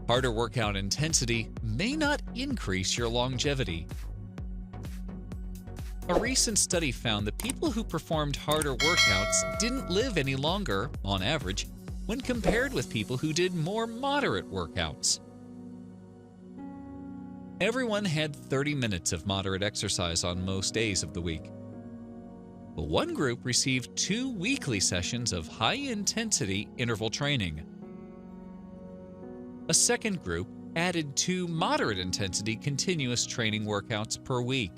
Harder workout intensity may not increase your longevity. A recent study found that people who performed harder workouts didn't live any longer, on average, when compared with people who did more moderate workouts. Everyone had 30 minutes of moderate exercise on most days of the week. But one group received 2 weekly sessions of high-intensity interval training. A second group added 2 moderate-intensity continuous training workouts per week.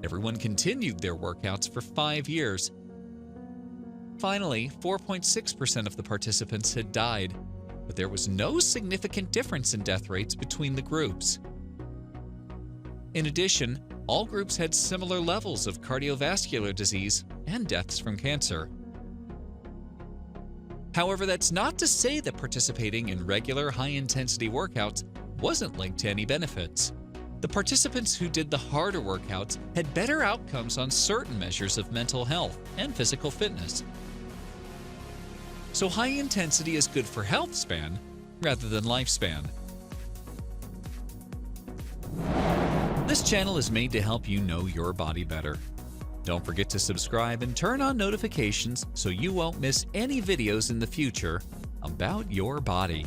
Everyone continued their workouts for 5 years. Finally, 4.6% of the participants had died, but there was no significant difference in death rates between the groups. In addition, all groups had similar levels of cardiovascular disease and deaths from cancer. However, that's not to say that participating in regular high-intensity workouts wasn't linked to any benefits. The participants who did the harder workouts had better outcomes on certain measures of mental health and physical fitness. So high intensity is good for health span rather than lifespan. This channel is made to help you know your body better. Don't forget to subscribe and turn on notifications so you won't miss any videos in the future about your body.